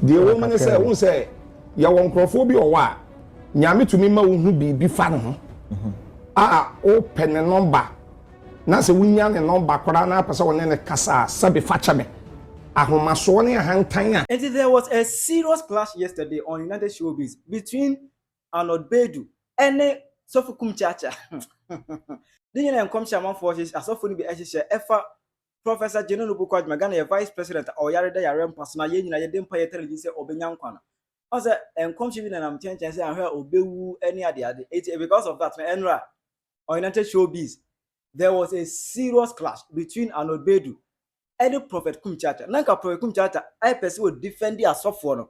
The woman say won say ya won krofo bi owa nyame tumi ma wo hu bi fa no o pen number na se wunya ne number kora na pese won ne kasa sabe fa chame ahomaso ne hantan a. And there was a serious clash yesterday on United Showbiz between Arnold Baidoo and Prophet Kumchacha. Then you come shaman forces as often be efa Professor Jane Naana Ghana vice president or yare da yare personal yen na yedem pa yetere say obenyankwa no. I said and come she na am change say ahwe obewu any ade because of that enra on United Showbiz there was a serious clash between Arnold Baidoo and the Prophet Kumchacha. Nanka Prophet Kumchacha I person will defend the asofo no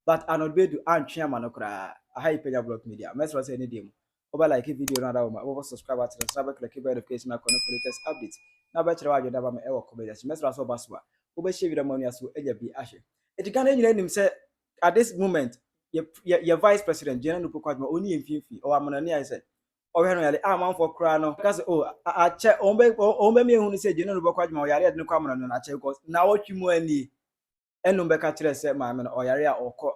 but Arnold Baidoo and chairman no kra a Penyah block media. Mesra say any dem. Over like a video na da over subscribe to the channel click the notification icon for latest updates. Na ba kire wa joda ba me e wo comment. Mesra so baswa. Oba share video money aso eja bi ahye. It can any nim say at this moment your vice president Jane Naana oni emfifi o amonani I said o he no yale amam for kra no because a che ombe me hu ni say Jane Naana o yare ade no kwa amonani na che because na wotwi mu ani enum be ka kire say ma me no o yare a okọ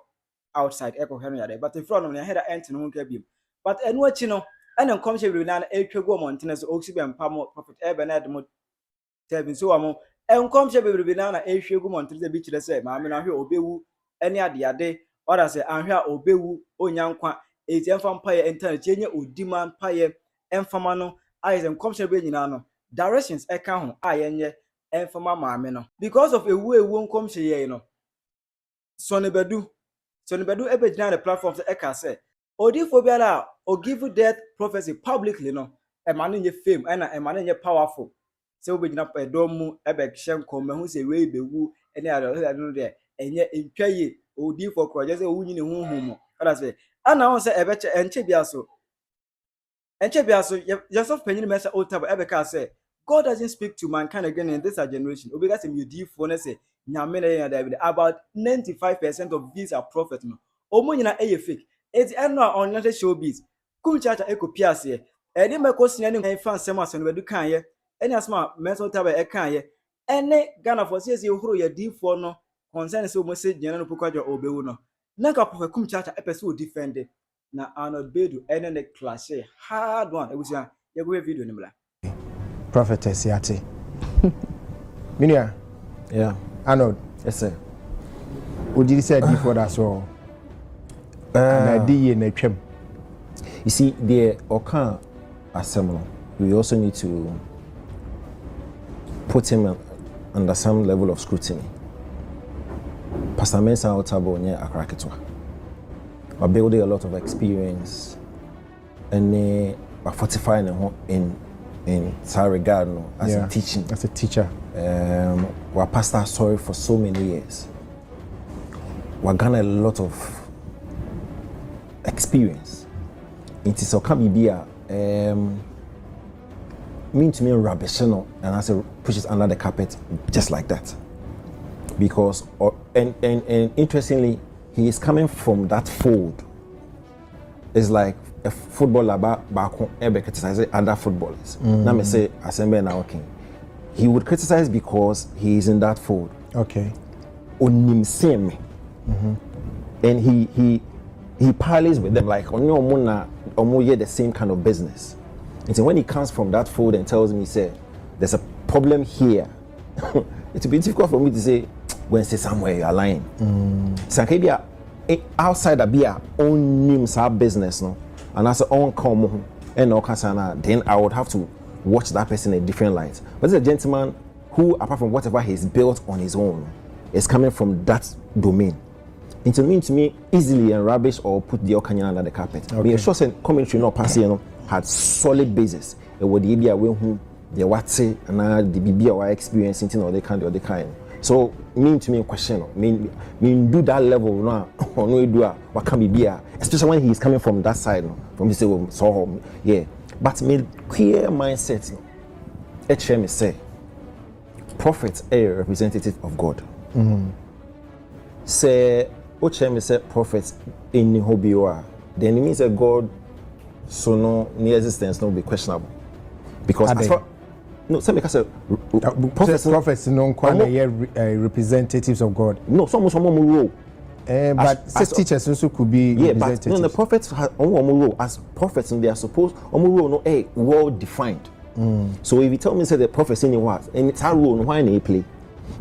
outside e ko he no yare but in front of me head ent no nka biem but enu achi no ene nkom she bi na etwego montene so oksi be mpam Prophet Bernard mo tebin so amo enkom she bi na ehwegu montene bi kire say ma me no ahwe obewu ene ade order say ahwe a obewu onyankwa eti emfa mpaye internet enye odima mpaye emfama no ayes enkom she bi nyina no directions e ka ho ayenye emfama maame no because of ewu nkom she ye no Sonibadu ebe gina the platform say e ka say Odifo biara o give death prophecy publicly no e ma nye fame e ma nye powerful se obe gina edom mu ebe hye nkom se we bewu ene ade no de enye ntwaye Odifo kroje se owunyi ne honhom kada se ana won se ebe enche biaso yourself Penyah message otaba ebe ka say God doesn't speak to mankind again in this generation obi ga se Odifo ne se nyame na ya David about 95% of these are prophets no omunyina eye fake. It's on United Showbiz. Kumchacha eko piase. Edi meko sinya ni fan sema Sonibadu kan ye. Eni asma menso taba e kan ye. Ene Ghana for say uhuru ye D4 no concern say mo say Jane Naana obewu no. Nanka Prophet Kumchacha epese o defend na Arnold Baidoo ene ne clash hard one. Ebusia ye go video ni mla. Prophetess yate. Minia. Yeah. Arnold. Yes sir. What did you say D4 that's all? You see, the Okan assembly, we also need to put him under some level of scrutiny. Pastor Mensa Otabo nye akraketwa. We're building a lot of experience and we're fortifying in that regard no, as a teaching. As a teacher. We're pastor sorry for so many years. We're gonna a lot of experience. It is okay be mean to me rubbish no and I say pushes under the carpet just like that because and interestingly he is coming from that fold. It's like a footballer back home ever criticize other footballers. Now me say Asembe na working. He would criticize because he is in that fold. Okay. Onim same. And he parleys with them like omo the same kind of business. And so when he comes from that fold and tells me, say, there's a problem here, it will be difficult for me to say, when say somewhere you're lying. So can be outside a beer own names our business, no, and as own come and no kasana, then I would have to watch that person in a different light. But it's a gentleman who, apart from whatever he's built on his own, is coming from that domain. It means to me easily and rubbish or put the Okanya under the carpet. Okay. But sure saying commentary not passing had solid basis. It would be a way who the what's and the BB or experience something or the kind. So mean to me a question. Mean do that level now or no do what can be especially when he is coming from that side from the say so yeah. But me clear mindset HM say prophet a representative of God. Say HM say prophets in Hobioa, then it means that God so no near existence no be questionable. Because as far no, some because prophets no quite representatives of God. No, some role. But teachers also could be but the prophets have role as prophets, and they are supposed role no well defined. So if you tell me say the prophets in what and it's our role, why they play?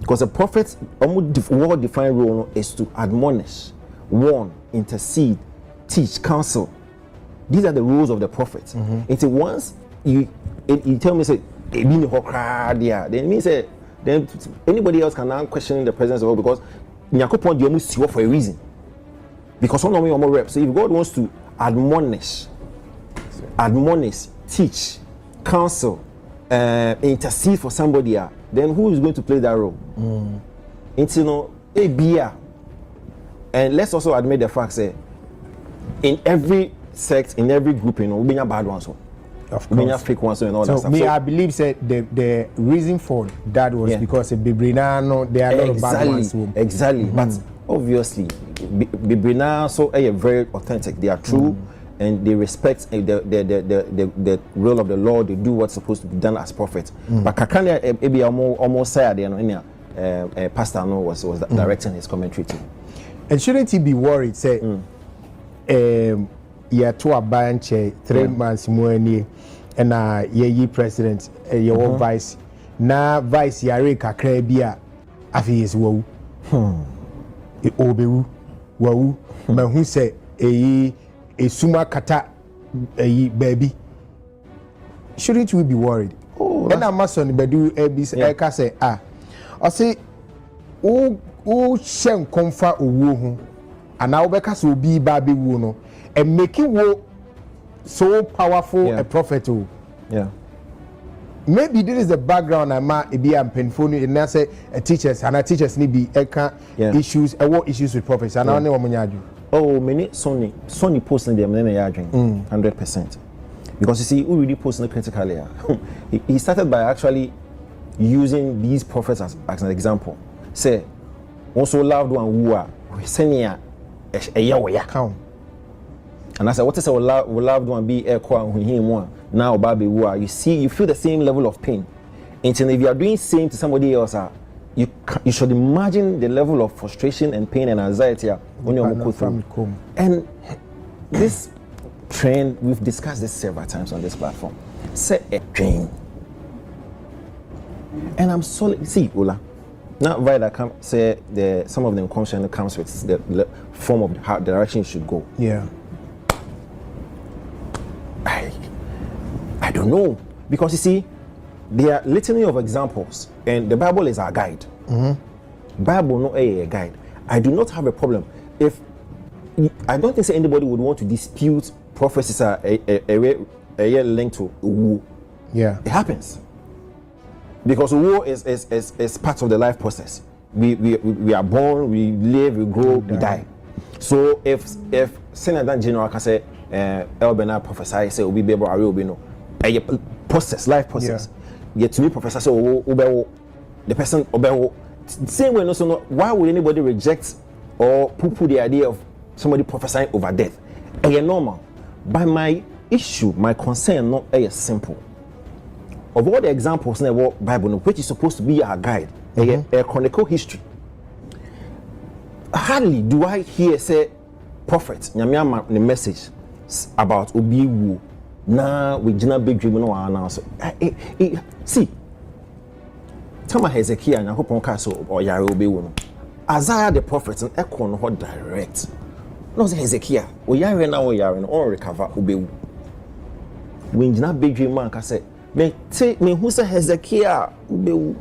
Because the prophets well defined role is to admonish, warn, intercede, teach, counsel. These are the roles of the prophets. It's once you tell me say they mean the then means say then anybody else can now question the presence of God, because Nyakopon dey almost see for a reason. Because one of me rep. So if God wants to admonish, teach, counsel, intercede for somebody, then who is going to play that role? It's a beer. And let's also admit the fact that in every sect, in every group, we have bad ones. We have fake ones and all that stuff. I believe that the reason for that was because Bibrina, they are not bad ones. Exactly. But obviously, Bibrina so very authentic. They are true and they respect the role of the Lord. They do what's supposed to be done as prophets. But Kakania almost said Pastor No was directing his commentary too. And shouldn't he be worried? Say, to a bench 3 months more and ye president, your vice. Na vice yare kakra bia afi is wo. Obewu wo ma hu say esuma kata baby. Shouldn't we be worried? And Amazon Baidoo Ebis Eka say I say o shen komfa owo ho ana obeka so bi ba be wo no and make you so powerful a prophet. Maybe this is the background I'm painful and I say teachers and teachers need be issues what issues with prophets and I know many Sonny posting them 100%. Because you see, who really posting critically? He started by actually using these prophets as an example. Say, also loved one who are senior a count. And I said, what is our loved one be a when he one now baby who you see you feel the same level of pain. And if you are doing same to somebody else, you should imagine the level of frustration and pain and anxiety when you're go through. And this trend, we've discussed this several times on this platform. Set a train. And I'm solid. See, Ola. Now, right, I come say some of them comes with the form of how direction you should go. Yeah. I don't know, because you see, there are litany of examples, and the Bible is our guide. Bible not a guide. I do not have a problem if I don't think anybody would want to dispute prophecies are a link to war. Yeah, it happens because war is part of the life process. We are born, we live, we grow, we die. So if Senator General can say Elbena prophesy say obi be able to no a process, life process. Yet to me professor say the person obey same way. No, so why would anybody reject or poo-poo the idea of somebody prophesying over death? Normal. By my issue, my concern not simple. Of all the examples in the Bible, which is supposed to be our guide, a chronicle history. Hardly do I hear say prophet nyame the message about obi wu na we gina big dream no announce. See, Tama Hezekiah nyakopon ka so or yare obi wu no. Isaiah the prophet and echo no direct. No say Hezekiah o yare na on recover obi wu. We gina big dream man ka say me who say Hezekiah obi wu.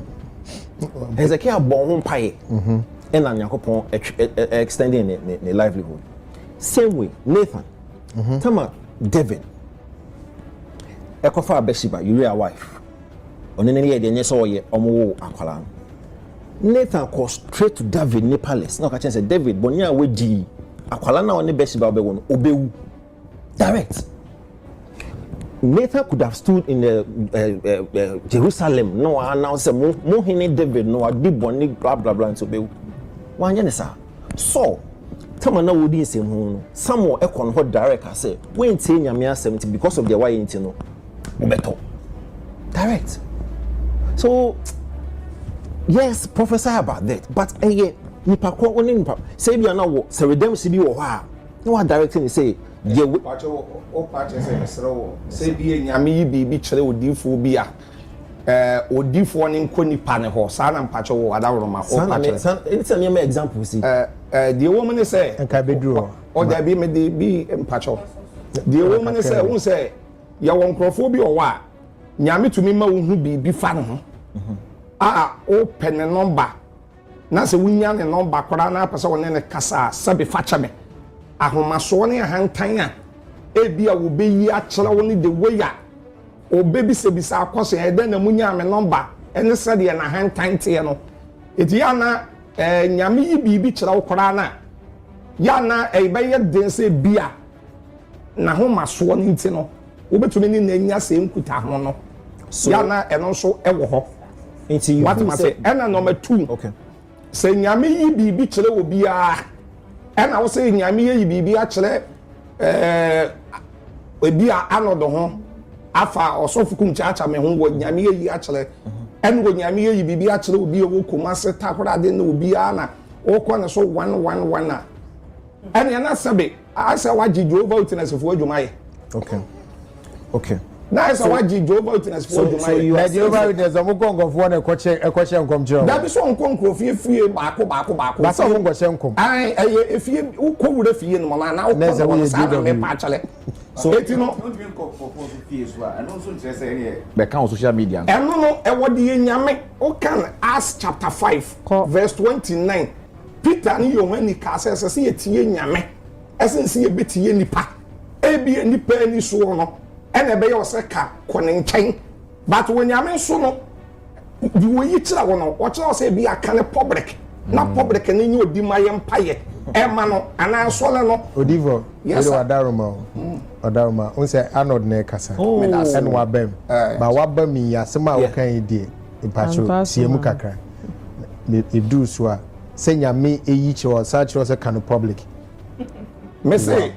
Hezekiah bon ho paye. And nyakopon extending the livelihood. Same way, Nathan. Tama David. Ekofa Bathsheba, Uriah wife. Onene ye de nyeso ye omo akwala. Nathan goes straight to David in palace. No ka say David bonia we di akwala na one Bathsheba obewo obewu. Direct. Nathan could have stood in the Jerusalem. No announce mo hini David no adi boni blah blah blah so obewu. Wanye ne sa. So Tama na wodi nsem ho no Samuel ekon ho direct say when tie nyame asem because of the why nti no obeto direct. So yes, prophesy about that, but nipa ko oni nipa say bia na wo say redemption bi wo ha no wa directing say ye pacho o pacho say mesrewo say bi nyame yi bi kyere odifo bi a odifo ne nkoni pa ne ho sa na pacho wo adawro ma o pacho it's an example see the woman say enka beduro o da bi me de bi pacho the woman say won say ya won krofo bi o wa nyame tumi ma wo hu bi fa ne ho o pen number na se wunya ne number kora na pese won ne kasa sabe fa chame ahomaso ne hantan a ebia wo be yi a kire wo ne the way a o be bi se bisa akose e den na munya me number ene se de na hantan te no eti ya na nyame yi bi kire wo kora na ya na e be ye den se bia na homaso ne nti no wo betumi ni na nya se nkuta ho no ya na eno so e wo ho enti what ma say ena number 2 okay se nyame yi bibi kire obi a ena wo se nyame yi bibi a kire obi a anodo ho afa Prophet Kumchacha me ho wo nyame yi a kire ena wo nyame yi bibi a kire obi wo komase takora de na obi a na wo ko na so 111 na ena na sabe asa waji Jehovah Witness fo adwumaye okay na asa waji Jehovah Witness fo adwumaye na Jehovah Witness o mo kongofo na ekoche nkom kire da bi so nkonkro fie baako ba so mo ngoshe nkom ai efie uko wure fie no na uko no sa me pa chale so etino don't even call for fie so and also just say here be kan on social media eno no e wode nyame o kan Acts chapter 5 verse 29 Peter ni Yohani ka se ye tie nyame esense ye betie nipa ebi nipa ni so no ene be ye o se ka kone nchen but when nyame so no di wo yi kira wo no o kira se bi aka ne public na public ne nyi odi maye mpaye e ma no ana so le no odivo yes, we Adaroma on say Arnold na kasa en wa bem ba wa ba mi yasema wo kan die ipacho siemu kakra e do so a se nyame eyi kira sa kira se kan public me say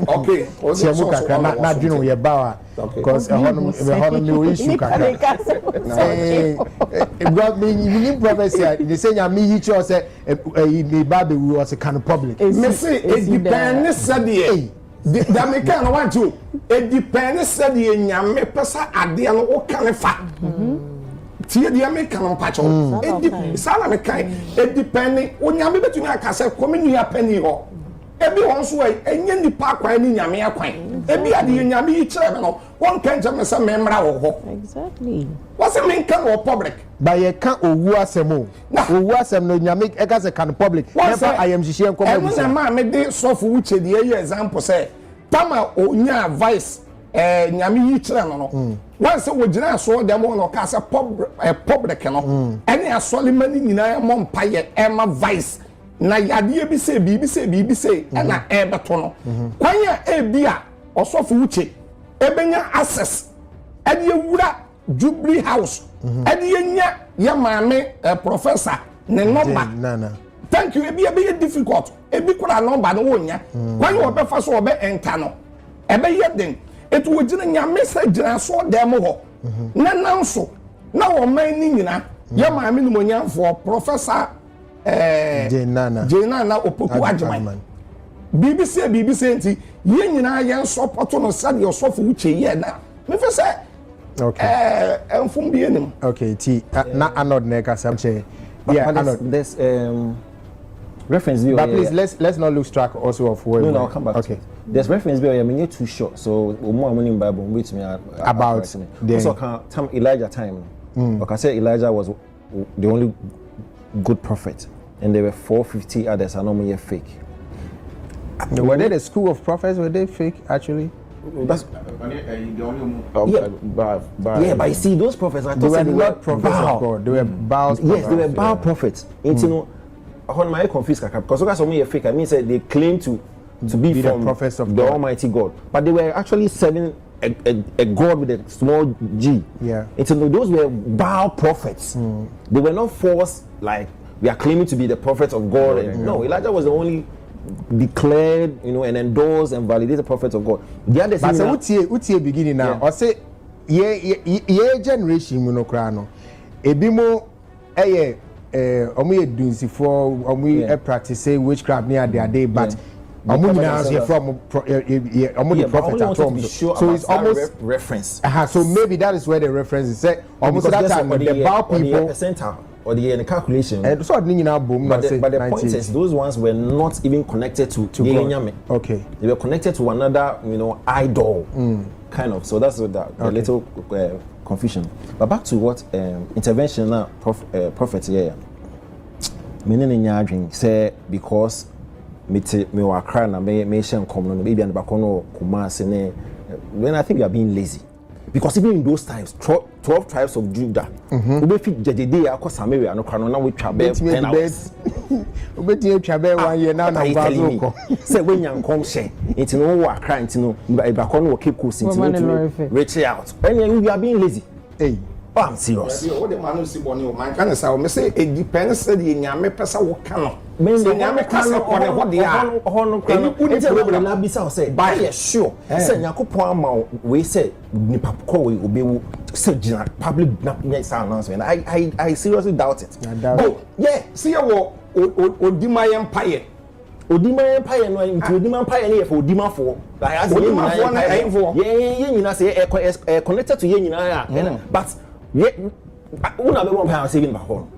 okay siemu kakra na dwenu ye ba because hono me we issue kakra God me prophecy they say nyame yi kira se me ba be we was kan public me say it depend said da me kan no want you it depend said nyame pesa ade no o kan fa tie dia me kan mpacho it sala me kan it depend o nyame betumi aka se komini ya penny ho ebi won so enye nipa kwan ni nyame akwan ebi ade nyame yi kire me no won kan je me se me mra wo ho exactly what's the mean kan wo public ba ye kan owu asem owu asem no nyame e ka se kan public never I am hihie nkom abu na ma me de sofu wuche de ye example say tama onya advice nyame yi kire no no wan se wo gina so dem no ka se public no ene asole mani nyina mo mpaye ema vice na yade bi se bibi se na beto no kwanya bia osofu wuche ebenya access ade ewura Jubilee House ade yenya ya maame professor ne number Nana thank you ebi difficult ebi kura number no wonya kwanya obefa so obe enter no ebe yeden etu wogina nyame se gina so dem ho na nanso na wo man ni nyina ya maame ni monyamfo professor Jane Naana opoku agyeman BBC nti ye nyina ye support no sade yo sofo wuche ye na me fe say okay enfum bi enim okay ti na Arnold na kasa che yeah Arnold there's reference video but please let's not lose track also of where no I'll come back okay there's reference video me too short so more money in Bible wait me about so can Elijah time okay say Elijah was the only good prophet and there were 450 others are normally fake. Were they the school of prophets? Were they fake actually? That's the only but you see those prophets I they were not prophets of God. They were Baal prophets. Yes, they were Baal prophets. You know, on my confused because that's only a fake. I mean, say they claim to be from the prophets of the God. Almighty God, but they were actually serving a God with a small G. Yeah. And so those were Baal prophets. They were not forced like we are claiming to be the prophets of God. No, Elijah was the only declared, you know, and endorsed and validated prophet of God. The other but say utie beginning now. Or say ye generation monokrano. Ebimo omo ye dunsi for omo practice witchcraft near their day but omo nyina say from omo the prophet at home so it's almost reference so maybe that is where the reference is say almost that time the bow people percentile or the calculation so nyina boom but the point is those ones were not even connected to God. Okay, they were connected to another idol kind of, so that's the little confusion. But back to what intervention now prophet here meaning in say because me wa cry na me shen come no maybe and back no Kumasi ne when I think you are being lazy because even in those times 12 tribes of Judah we fit jejede akọ Samaria no kra no na we twa be 10 hours we dey twa be 1 year now na go say when yankom she it no wa cry it no back no keep course it no reach out and we are being lazy. Hey, oh, I'm serious. What the man see boni o man can say me say it depends say the nyame pesa wo ka no. Say nyame pesa ko ne what they are. Hono problem na bisa say by sure. Say Yakopon ama we say nipa ko we obewu say gina public announcement. I seriously doubt it. But yeah, see wo Odima Empire. Odima Empire no into Odima Empire na for Odima for. Like as Odima for na aim for. Yeah, you connected to you but yeah, una be one power saving back home.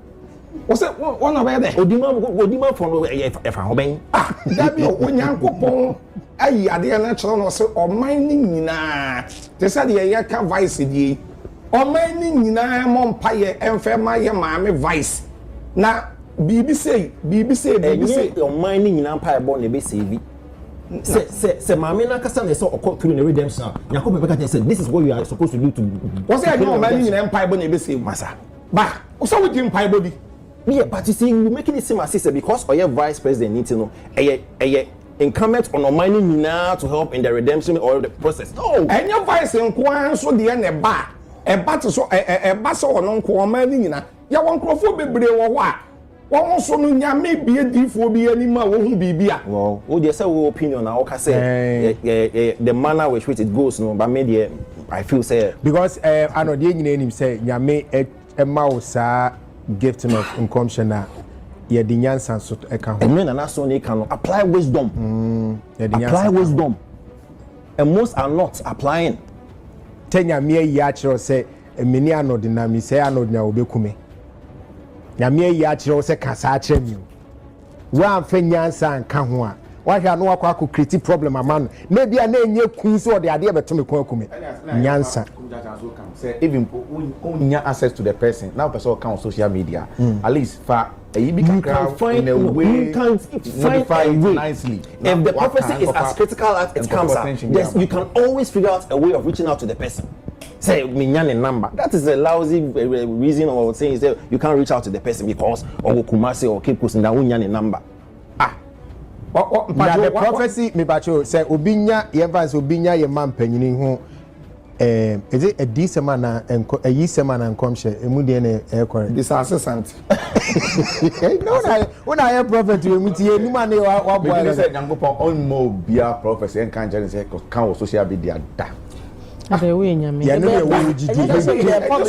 What's that one over there? Odima for if I hoben. That be Onyankopon ayi ade na chiro no say o man ni nyina. Te say the ye ka vice die. O man ni nyina mo mpaye emfe ma ye maame vice. Na bibi say o man ni nyina mpaye bo na be save. Say maame na kasa na say okọ through the redemption. Yakob Beka said this is what you are supposed to do to. What's that no man ni nyina mpaye bo na be save masa. Ba, so we give mpaye body. Yeah, but you see, you making it seem as if because or your vice president need to know a incumbent on a mining now to help in the redemption or the process. No, and your vice in Kwan so the end a bat so a basso or non commanding na. Ya won't crop for be or what? One so no maybe a D for be any more won't be beer. Well, oh, there's a opinion now. Okay, say the manner which it goes, no, but maybe I feel say because I know the name say Yame a mouse gift of Kumchacha ye the nyansa so e kan ho men na so ne kan apply wisdom apply wisdom and most are not applying tenya me ya kire say meni Arnold na me say Arnold na obekume ya me ya kire say kasa kire mi wa amfa nyansa nka ho a wa hwa no akwa create problem amano na bia na enye kun so de ade beto me kon akume nyansa say even when access to the person now person can on social media at least for you can find in a way you can find a way nicely if the prophecy is as critical as it comes out yes you can always figure out a way of reaching out to the person say minyane number that is a lousy reason or saying is that you can't reach out to the person because or Kumasi or keep kusin that unyane number the prophecy me bacho say obinya ye advance obinya ye man panyini ho is it a decent man and a year man and come share emu de na correct this assistant no na when I am prophet we meet you no man wa boy say Nyankopon on mo bia prophecy and kan jare say kan social media da the way nyame ya no be wo gidi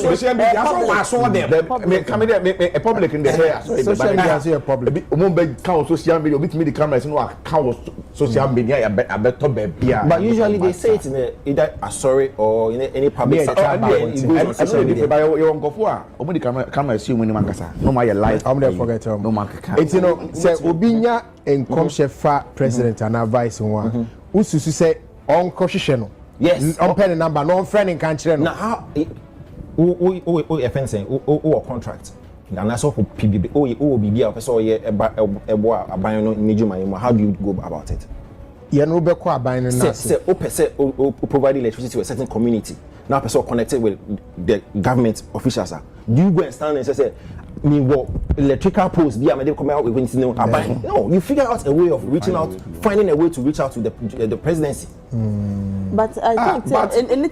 social media so wa so them me come there a public in the hair social media so a public o mo be kan social media obi me the camera say no kan social media ya better bia but usually they say it in either a sorry or in any public sector I know the by your ngofo a o mo the camera see mo ni mankasa no ma your life I'm there forget no man kan it you know say obinya enkom shefa president and vice one ususu say onko hwehwe no yes on pen number no friend in country no now how offense o contract and that's all for PBB o bibia person ye ebo aban no nijuma how do you go about it ye no be ko aban no na say o provide electricity to a certain community now person connected with the government officials do you go and stand and say me what electrical poles be am dey come out with no you figure out a way of reaching out finding a way to reach out to the presidency but I think any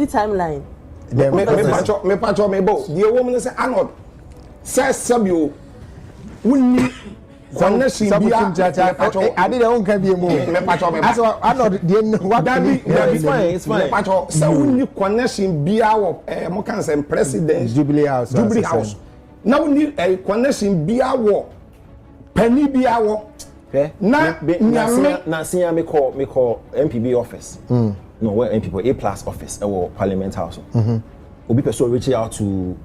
timeline me pacho me bo the woman say Arnold say sabio wunni connection bia I did own can be more me pacho me as Arnold the what it's fine me pacho say wunni connection bia wo mo kan say president Jubilee House na we need a connection bia wo penny bia wo na see me call MPB office no where MPB A+ office or Parliament House obi person reach out to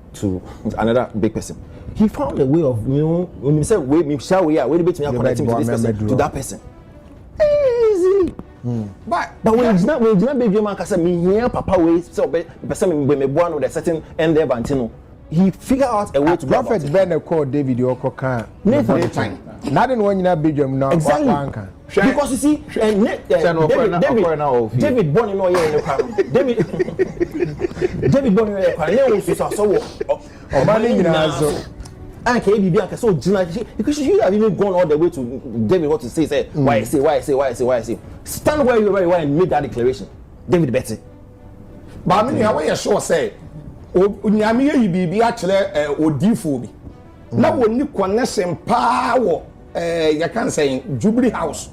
another big person. He found a way of when he said wait me shall we are we be to connecting to this person to that person easily. But when it's not baby man can say me here papa way so person me born with a certain end there bantino he figure out a way to Prophet Ben call David Okoka Nathan nothing when you not bedroom now exactly because you see David born in no year in the crowd David born in the crowd no so and KBB so because you have even gone all the way to David what to say why say stand where you were and make that declaration David Betty but I mean how you sure say onyame yi bibi a kire odifo bi na woni connection power you can say Jubilee House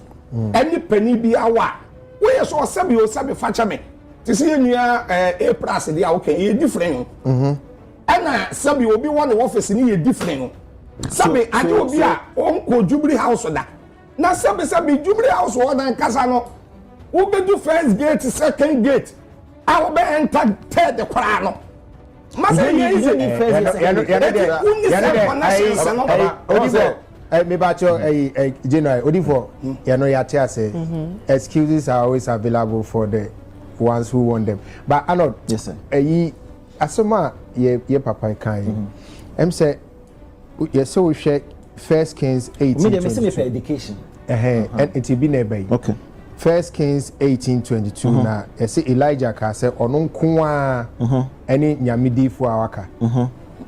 any penny bi awa we so sabi facha me ti see nua A+ dey a okay e different ana sabi obi one office ni e different sabi ade obi a onko Jubilee House da na sabi Jubilee House wo dan kasa no wo be do first gate second gate a wo be enter third kwara no masa ye is me bacho January odifo you know ya tell say excuses are always available for the ones who want them but Arnold yes sir asoma ye papa kan say yes so we share 1 Kings 18 me say for education and it be nearby okay 1 Kings 18:22 na say Elijah ka say ono nko a any nyamedifo awaka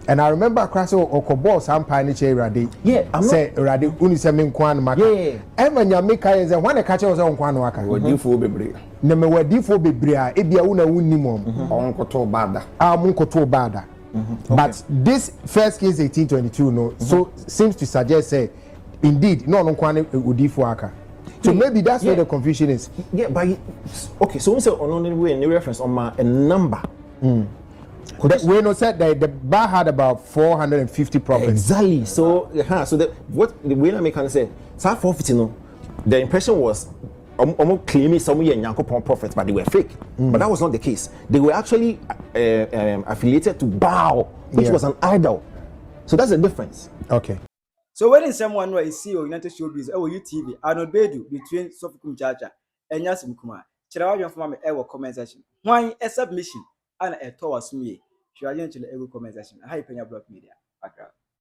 and I remember across okobo sampa ni che Erade say Erade uni say me nko an maka e ma nyame ka say when e ka che say nko an waka odifo bebre na me wadifo bebre a e bia una wunni mom onkoto bada monkoto bada but this 1 Kings 18:22 no so seems to suggest say indeed no nko an odifo aka. So maybe that's where the confusion is. Yeah, but okay. So we say on way any reference on a number. We know said that the bar had about 450 prophets. Exactly. So so what the way I can say, 450 no. The impression was almost claiming some Yankopon prophets, but they were fake. But that was not the case. They were actually affiliated to Baal, which was an idol. So that's the difference. Okay. So when someone where is CEO United Showbiz or UTV, Arnold Baidoo between Prophet Kumchacha and Yasim Kuma, Chirawa from my comment section. Why a submission and a tower smear? She are going to the comment section. Hi, Penyah Block Media.